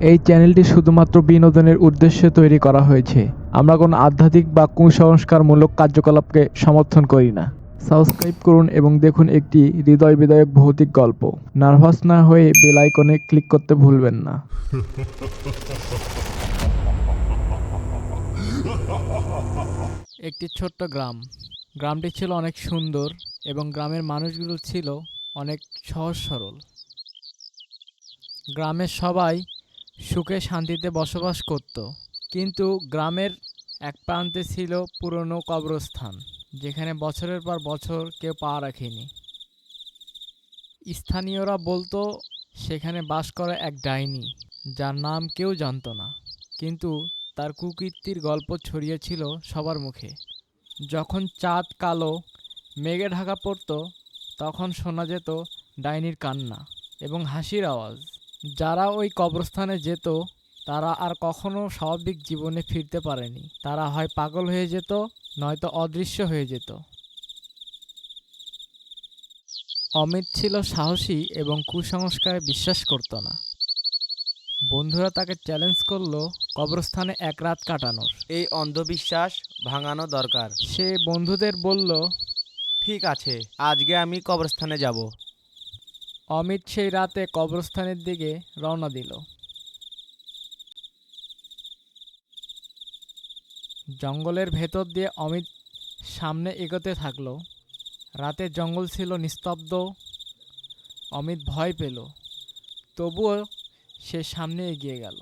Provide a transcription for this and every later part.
এই চ্যানেলটি শুধুমাত্র বিনোদনের উদ্দেশ্যে তৈরি করা হয়েছে। আমরা কোনো আধ্যাত্মিক বা কুসংস্কারমূলক কার্যকলাপকে সমর্থন করি না। সাবস্ক্রাইব করুন এবং দেখুন একটি হৃদয় বিদারক ভৌতিক গল্প। নার্ভাস না হয়ে বেল আইকনে ক্লিক করতে ভুলবেন না। একটি ছোট্ট গ্রাম। গ্রামটি ছিল অনেক সুন্দর এবং গ্রামের মানুষগুলো ছিল অনেক সহজ সরল। গ্রামের সবাই সুখে শান্তিতে বসবাস করত, কিন্তু গ্রামের এক প্রান্তে ছিল পুরনো কবরস্থান, যেখানে বছরের পর বছর কেউ পা রাখেনি। স্থানীয়রা বলতো সেখানে বাস করে এক ডাইনি, যার নাম কেউ জানতো না, কিন্তু তার কুকীর্তির গল্প ছড়িয়েছিল সবার মুখে। যখন চাঁদ কালো মেঘে ঢাকা পড়ত, তখন শোনা যেত ডাইনির কান্না এবং হাসির আওয়াজ। যারা ওই কবরস্থানে যেত তারা আর কখনো স্বাভাবিক জীবনে ফিরতে পারেনি। তারা হয় পাগল হয়ে যেত, নয়তো অদৃশ্য হয়ে যেত। অমিত ছিল সাহসী এবং কুসংস্কারে বিশ্বাস করত না। বন্ধুরা তাকে চ্যালেঞ্জ করলো কবরস্থানে এক রাত কাটানোর। এই অন্ধবিশ্বাস ভাঙানো দরকার। সে বন্ধুদের বলল, ঠিক আছে, আজকে আমি কবরস্থানে যাব। অমিত সেই রাতে কবরস্থানের দিকে রওনা দিল। জঙ্গলের ভেতর দিয়ে অমিত সামনে এগোতে থাকলো। রাতে জঙ্গল ছিল নিস্তব্ধ। অমিত ভয় পেল, তবুও সে সামনে এগিয়ে গেল।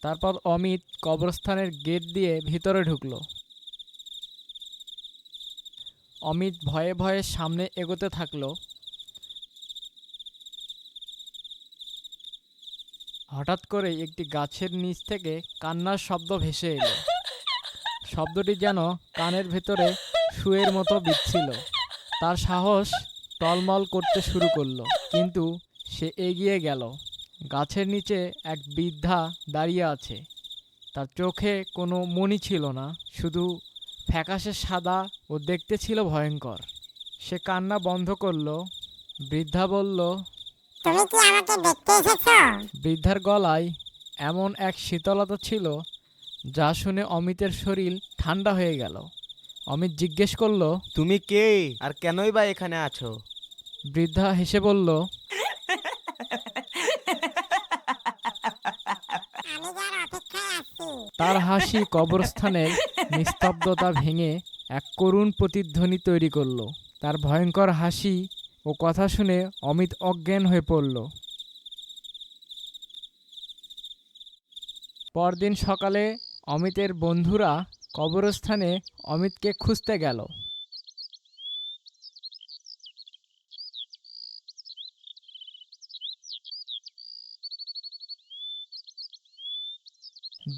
তারপর অমিত কবরস্থানের গেট দিয়ে ভিতরে ঢুকলো। অমিত ভয়ে ভয়ে সামনে এগোতে থাকলো। হঠাৎ করে একটি গাছের নিচ থেকে কান্নার শব্দ ভেসে এলো। শব্দটি যেন কানের ভেতরে সুয়ের মতো বিচ্ছিল। তার সাহস টলমল করতে শুরু করলো, কিন্তু সে এগিয়ে গেল। গাছের নিচে এক বৃদ্ধা দাঁড়িয়ে আছে। তার চোখে কোনো মণি ছিল না, শুধু ফ্যাকাশে সাদা ও দেখতে ছিল ভয়ঙ্কর। সে কান্না বন্ধ করলো। বৃদ্ধা বলল, তুমি কি আমাকে দেখতে এসেছো? বৃদ্ধার গলায় এমন এক শীতলতা ছিল যা শুনে অমিতের শরীর ঠান্ডা হয়ে গেল। অমিত জিজ্ঞেস করলো, তুমি কে আর কেনই বা এখানে আছো? বৃদ্ধা হেসে বলল, আমি যার অপেক্ষায় আছি। তার হাসি কবরস্থানের নিস্তব্ধতা ভেঙে এক করুণ প্রতিধ্বনি তৈরি করলো। তার ভয়ঙ্কর হাসি ও কথা শুনে অমিত অজ্ঞান হয়ে পড়ল। পরদিন সকালে অমিতের বন্ধুরা কবরস্থানে অমিতকে খুঁজতে গেল।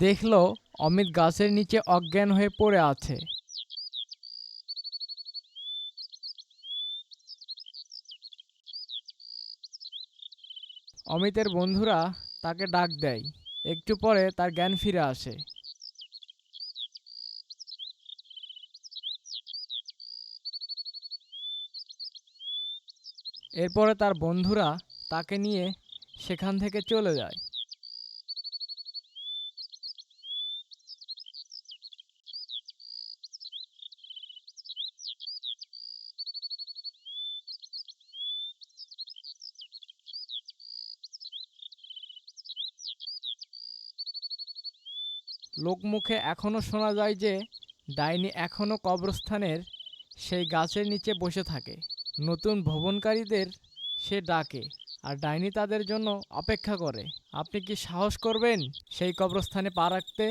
দেখলো অমিত গাছের নিচে অজ্ঞান হয়ে পড়ে আছে। অমিতের বন্ধুরা তাকে ডাক দেয়। একটু পরে তার জ্ঞান ফিরে আসে। এরপরে তার বন্ধুরা তাকে নিয়ে সেখান থেকে চলে যায়। লোকমুখে এখনও শোনা যায় যে ডাইনি এখনও কবরস্থানের সেই গাছের নিচে বসে থাকে। নতুন ভ্রমণকারীদের সে ডাকে, আর ডাইনি তাদের জন্য অপেক্ষা করে। আপনি কি সাহস করবেন সেই কবরস্থানে পা রাখতে?